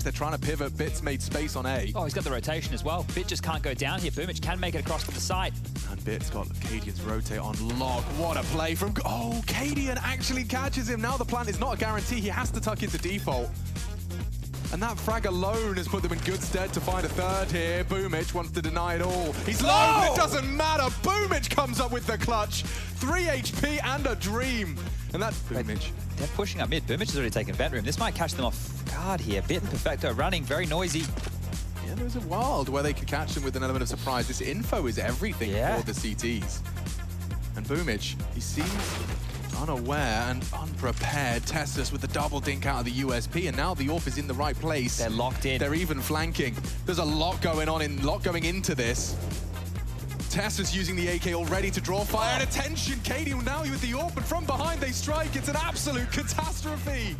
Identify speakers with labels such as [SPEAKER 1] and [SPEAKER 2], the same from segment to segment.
[SPEAKER 1] times. They're trying to pivot. Bit's made space on A.
[SPEAKER 2] Oh, he's got the rotation as well. Bit just can't go down here. Boomich can make it across to the side.
[SPEAKER 1] And Bit's got Cadian's rotate on lock. What a play from... Oh, Cadian actually catches him. Now the plant is not a guarantee. He has to tuck into default. And that frag alone has put them in good stead to find a third here. Boomich wants to deny it all. He's low, but it doesn't matter. Boomich comes up with the clutch. 3 HP and a dream. And that's Boomich.
[SPEAKER 2] They're pushing up mid. Boomich has already taken vent room. This might catch them off guard here. Bit and Perfecto running, very noisy.
[SPEAKER 1] Yeah, there was a world where they could catch them with an element of surprise. This info is everything for the CTs. And Boomich, he seems unaware and unprepared. Tessus with the double dink out of the USP, and now the AWP is in the right place.
[SPEAKER 2] They're locked in.
[SPEAKER 1] They're even flanking. There's a lot going on, going into this. Tessus using the AK already to draw fire, and attention, Cadian now with the AWP, and from behind they strike. It's an absolute catastrophe.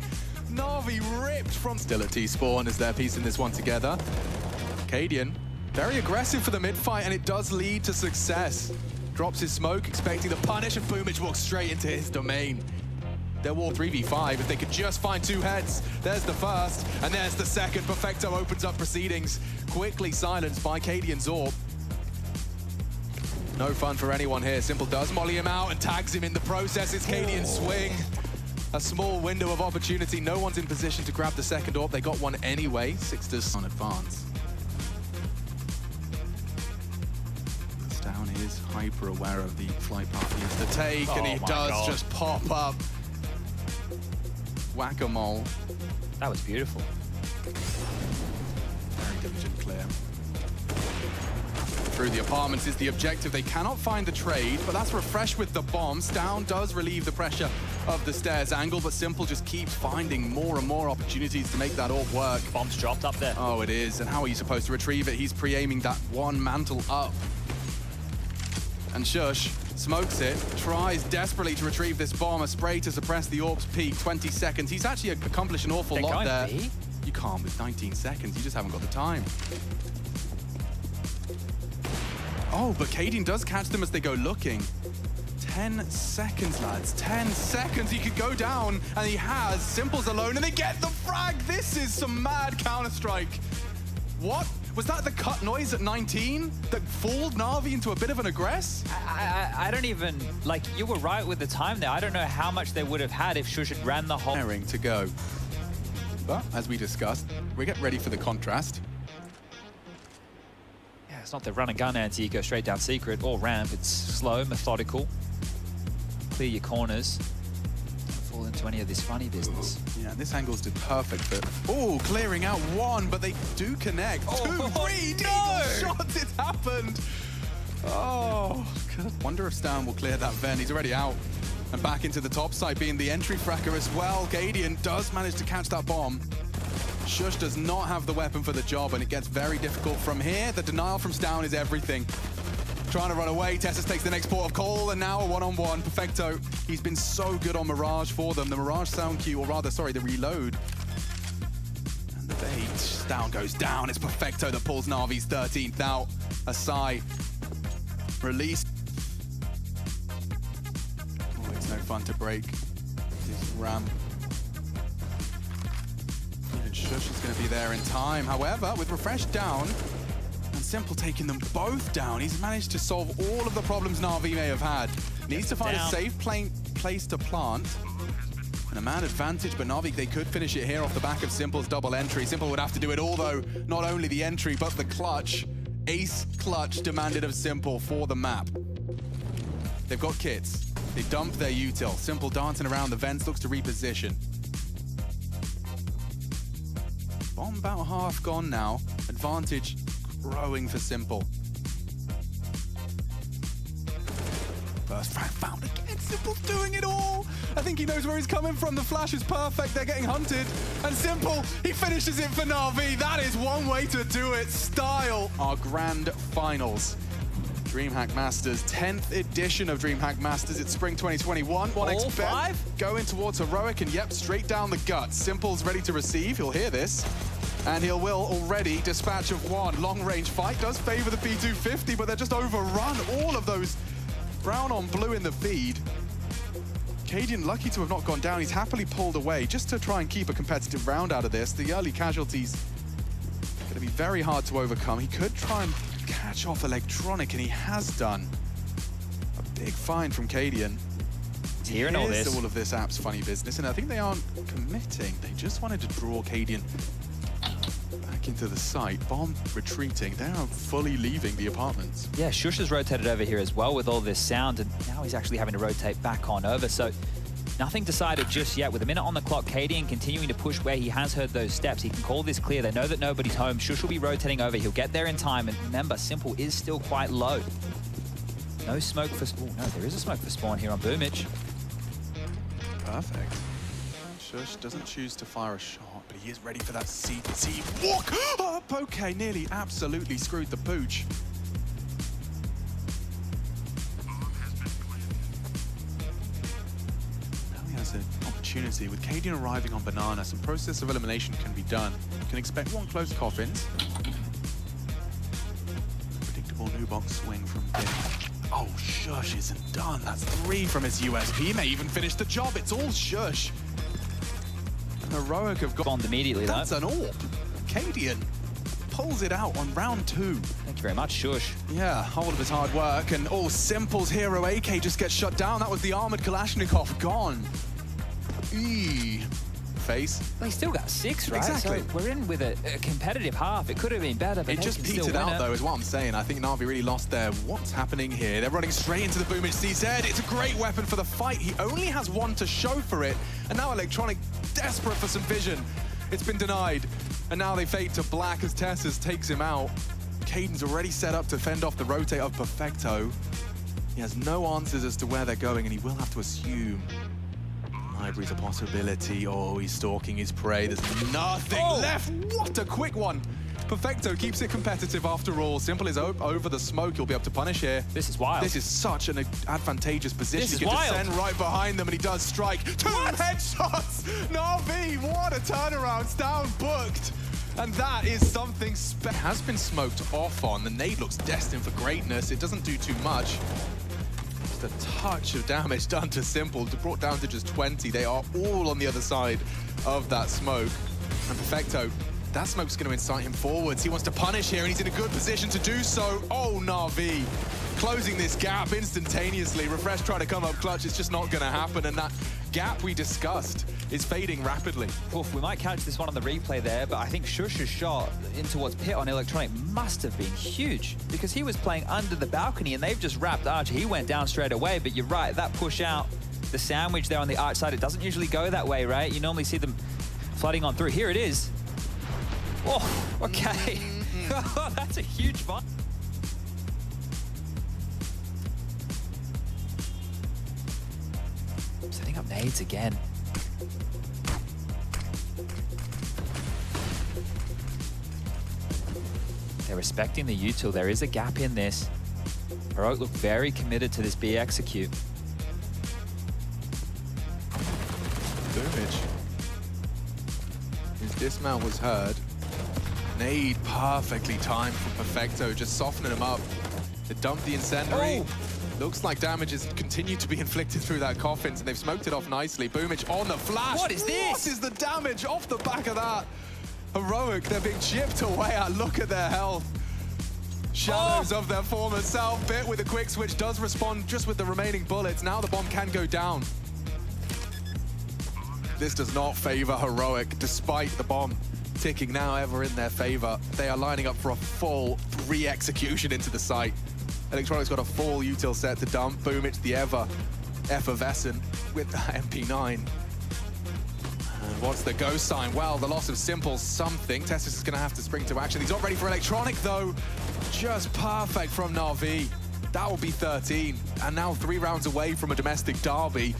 [SPEAKER 1] Na'Vi ripped from... Still at T-Spawn as they're piecing this one together. Cadian, very aggressive for the mid-fight, and it does lead to success. Drops his smoke, expecting the punish, and Boomich walks straight into his domain. They're war 3v5. If they could just find 2 heads, there's the first, and there's the second. Perfecto opens up proceedings, quickly silenced by Cadian's AWP. No fun for anyone here. Simple does molly him out and tags him in the process. It's Cadian's swing. A small window of opportunity. No one's in position to grab the second AWP. They got one anyway. Sixtus on advance. Down is hyper aware of the flight path he has to take, and he does just pop up. Whack-a-mole.
[SPEAKER 2] That was beautiful.
[SPEAKER 1] Very diligent clear. Through the apartments is the objective. They cannot find the trade, but that's refreshed with the bombs. Down does relieve the pressure of the stairs angle, but Simple just keeps finding more and more opportunities to make that AWP work.
[SPEAKER 2] Bomb's dropped up there.
[SPEAKER 1] Oh, it is. And how are you supposed to retrieve it? He's pre-aiming that one mantle up. And Shush smokes it, tries desperately to retrieve this bomb, a spray to suppress the AWP's peak, 20 seconds. He's actually accomplished an awful lot there. You can't with 19 seconds, you just haven't got the time. Oh, but Cadian does catch them as they go looking. 10 seconds, lads, 10 seconds. He could go down, and he has. Simple's alone, and they get the frag. This is some mad Counter-Strike. What? Was that the cut noise at 19 that fooled Na'Vi into a bit of an aggress?
[SPEAKER 2] I don't even, like, you were right with the time there. I don't know how much they would have had if Shush had ran the whole...
[SPEAKER 1] To go. But, as we discussed, we get ready for the contrast.
[SPEAKER 2] Yeah, it's not the run and gun anti, go straight down secret or ramp. It's slow, methodical. Clear your corners. Fall into any of this funny business.
[SPEAKER 1] Yeah, this angle's just perfect for... Oh, clearing out one, but they do connect. 2, 3 shots, it's happened. Oh, God. Wonder if Stan will clear that Ven. He's already out. And back into the top side, being the entry fracker as well. Cadian does manage to catch that bomb. Shush does not have the weapon for the job, and it gets very difficult from here. The denial from Stan is everything. Trying to run away, Tessus takes the next port of call, and now a one-on-one. Perfecto, he's been so good on Mirage for them. The Mirage sound cue, or rather, sorry, the reload. And the bait, down goes down. It's Perfecto that pulls Na'Vi's 13th out. Asai, released. Oh, it's no fun to break this ramp. Even Shush is going to be there in time. However, with Refresh down, Simple taking them both down. He's managed to solve all of the problems Na'Vi may have had. Needs to find a safe place to plant. And a man advantage, but Na'Vi, they could finish it here off the back of Simple's double entry. Simple would have to do it all, though. Not only the entry, but the clutch. Ace clutch demanded of Simple for the map. They've got kits. They dump their util. Simple dancing around the vents, looks to reposition. Bomb about half gone now. Advantage growing for Simple. First frag found again. Simple's doing it all. I think he knows where he's coming from. The flash is perfect. They're getting hunted. And Simple, he finishes it for Na'Vi. That is one way to do it. Style. Our grand finals. DreamHack Masters, 10th edition of DreamHack Masters. It's spring 2021. 1xBet going towards Heroic, and yep, straight down the guts. Simple's ready to receive. He'll hear this. And he will already dispatch of one. Long-range fight does favor the P250, but they're just overrun. All of those brown on blue in the feed. Cadian lucky to have not gone down. He's happily pulled away just to try and keep a competitive round out of this. The early casualties going to be very hard to overcome. He could try and catch off Electronic, and he has done. A big find from Cadian.
[SPEAKER 2] Hearing all this.
[SPEAKER 1] All of this app's funny business, and I think they aren't committing. They just wanted to draw Cadian back into the site. Bomb retreating. They are fully leaving the apartments.
[SPEAKER 2] Yeah, Shush has rotated over here as well with all this sound, and now he's actually having to rotate back on over. So nothing decided just yet. With a minute on the clock, Cadian continuing to push where he has heard those steps. He can call this clear. They know that nobody's home. Shush will be rotating over. He'll get there in time. And remember, Simple is still quite low. No smoke for... Oh, no, there is a smoke for spawn here on Boomich.
[SPEAKER 1] Perfect. Shush doesn't choose to fire a shot, but he is ready for that CT walk up. Okay, nearly absolutely screwed the pooch. Now he has an opportunity. With Cadian arriving on Banana, some process of elimination can be done. You can expect one close coffins. Predictable new box swing from Big. Oh, Shush isn't done. That's 3 from his USP. He may even finish the job. It's all Shush. Heroic have got...
[SPEAKER 2] Bombed immediately, though.
[SPEAKER 1] That's an AWP. Cadian pulls it out on round 2.
[SPEAKER 2] Thank you very much, Shush.
[SPEAKER 1] Yeah, all of his hard work, and all Simple's hero AK just gets shut down. That was the armored Kalashnikov gone. Face.
[SPEAKER 2] Well, he's still got 6, right?
[SPEAKER 1] Exactly.
[SPEAKER 2] So we're in with a competitive half. It could have been better, but
[SPEAKER 1] it just petered out, though, is what I'm saying. I think Na'Vi really lost there. What's happening here? They're running straight into the Boomich CZ. It's a great weapon for the fight. He only has 1 to show for it. And now Electronic, desperate for some vision. It's been denied. And now they fade to black as Tessus takes him out. Caden's already set up to fend off the rotate of Perfecto. He has no answers as to where they're going, and he will have to assume. Library's a possibility. Oh, he's stalking his prey. There's nothing left. What a quick one. Perfecto keeps it competitive after all. Simple is over the smoke. He'll be able to punish here.
[SPEAKER 2] This is wild.
[SPEAKER 1] This is such an advantageous position.
[SPEAKER 2] This is
[SPEAKER 1] he can
[SPEAKER 2] wild.
[SPEAKER 1] descend right behind them, and he does strike. 2 headshots. Na'Vi, what a turnaround. It's down booked. And that is something special. Has been smoked off on. The nade looks destined for greatness. It doesn't do too much. A touch of damage done to Simple, brought down to just 20. They are all on the other side of that smoke. And Perfecto, that smoke's going to incite him forwards. He wants to punish here, and he's in a good position to do so. Oh, Na'Vi closing this gap instantaneously. Refresh trying to come up clutch. It's just not going to happen, and that gap we discussed is fading rapidly.
[SPEAKER 2] Oof, we might catch this one on the replay there, but I think Shush's shot in towards pit on Electronic must have been huge, because he was playing under the balcony and they've just wrapped Archer. He went down straight away, but you're right, that push out, the sandwich there on the arch side, it doesn't usually go that way, right? You normally see them flooding on through. Here it is. Oh, okay. That's a huge fight. Setting up nades again. They're respecting the util. There is a gap in this. Heroic look very committed to this B execute.
[SPEAKER 1] Boomich. His dismount was heard. Nade perfectly timed from Perfecto, just softening him up. They dumped the incendiary.
[SPEAKER 2] Oh.
[SPEAKER 1] Looks like damage has continued to be inflicted through that coffins, and they've smoked it off nicely. Boomich on the flash.
[SPEAKER 2] What is this?
[SPEAKER 1] What is the damage off the back of that? Heroic, they're being chipped away at. Look at their health. Shadows of their former self. Bit with a quick switch does respond just with the remaining bullets. Now the bomb can go down. This does not favor Heroic, despite the bomb ticking now ever in their favor. They are lining up for a full re-execution into the site. Electronic's got a full util set to dump. Boomich, the ever effervescent with the MP9. And what's the go sign? Well, the loss of Simple something. Tessus is going to have to spring to action. He's not ready for Electronic, though. Just perfect from Na'Vi. That will be 13. And now 3 rounds away from a domestic derby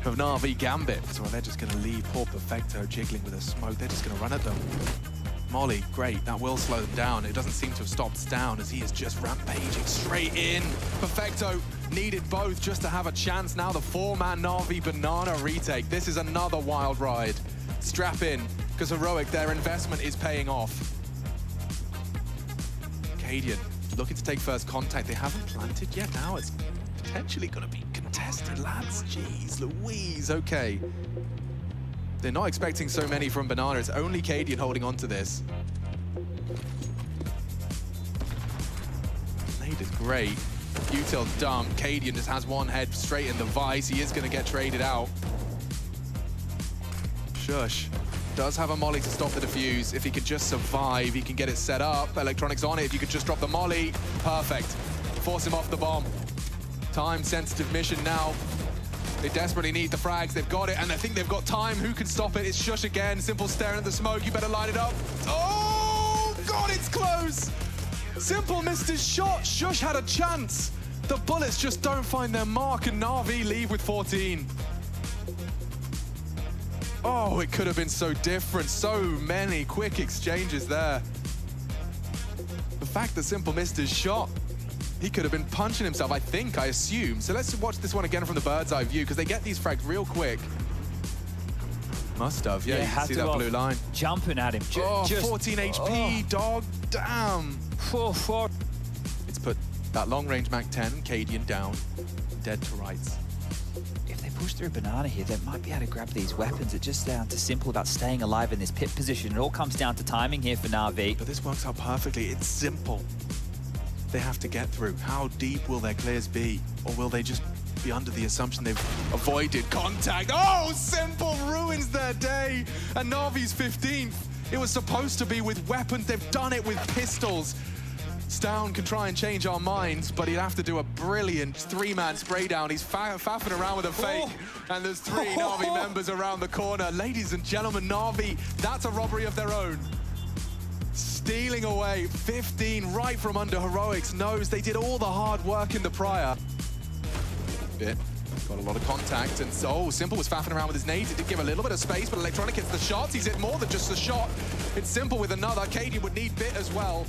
[SPEAKER 1] of Na'Vi Gambit. So they're just going to leave poor Perfecto jiggling with a smoke. They're just going to run at them. Molly, great. That will slow them down. It doesn't seem to have stopped down as he is just rampaging straight in. Perfecto needed both just to have a chance. Now the 4-man Na'Vi Banana retake. This is another wild ride. Strap in, because Heroic, their investment is paying off. Cadian looking to take first contact. They haven't planted yet. Now it's potentially going to be contested. contested, lads. Jeez Louise, okay. They're not expecting so many from Banana. It's only Cadian holding on to this. Nade is great. Util dump. Cadian just has one head straight in the vice. He is going to get traded out. Shush does have a molly to stop the defuse. If he could just survive, he can get it set up. Electronics on it. If you could just drop the molly, perfect. Force him off the bomb. Time-sensitive mission now. They desperately need the frags. They've got it, and I think they've got time. Who can stop it? It's Shush again. Simple staring at the smoke. You better line it up. Oh, God, it's close. Simple missed his shot. Shush had a chance. The bullets just don't find their mark, and Na'Vi leave with 14. Oh, it could have been so different. So many quick exchanges there. The fact that Simple missed his shot, he could have been punching himself, I assume. So let's watch this one again from the bird's eye view, because they get these frags real quick. Must have, yeah, you can see that blue line.
[SPEAKER 2] Jumping at him.
[SPEAKER 1] Just 14 HP, dog, damn. It's put that long-range MAC-10, Cadian down, dead to rights.
[SPEAKER 2] If they push through Banana here, they might be able to grab these weapons. It's just down to simple about staying alive in this pit position. It all comes down to timing here for Na'Vi.
[SPEAKER 1] But this works out perfectly. It's simple. They have to get through. How deep will their clears be? Or will they just be under the assumption they've avoided contact? Oh, Simple ruins their day. And Na'Vi's 15th. It was supposed to be with weapons. They've done it with pistols. Stown can try and change our minds, but he'd have to do a brilliant three-man spray down. He's faffing around with a fake, and there's three Na'Vi members around the corner. Ladies and gentlemen, Na'Vi, that's a robbery of their own. Stealing away 15 right from under Heroic's nose. They did all the hard work in the prior. Bit. Got a lot of contact, and so Simple was faffing around with his nades. It did give a little bit of space, but Electronic hits the shots. He's hit more than just the shot. It's Simple with another. Cadian would need Bit as well.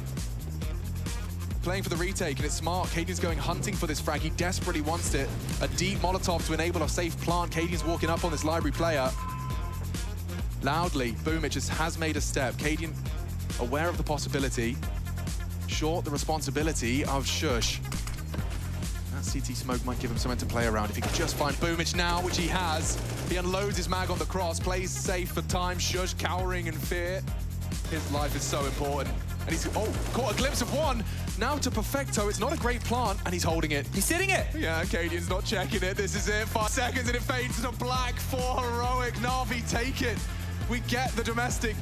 [SPEAKER 1] Playing for the retake, and it's smart. Cadian's going hunting for this frag. He desperately wants it. A deep Molotov to enable a safe plant. Cadian's walking up on this library player. Loudly, Boomich has made a step. Cadian aware of the possibility. Short the responsibility of Shush. That CT smoke might give him something to play around. If he could just find Boomich now, which he has. He unloads his mag on the cross, plays safe for time. Shush cowering in fear. His life is so important. And he's, caught a glimpse of one. Now to Perfecto, it's not a great plant, and he's holding it.
[SPEAKER 2] He's sitting it.
[SPEAKER 1] Yeah, Cadian's not checking it. This is it, 5 seconds, and it fades to black for Heroic. Na'Vi take it. We get the domestic.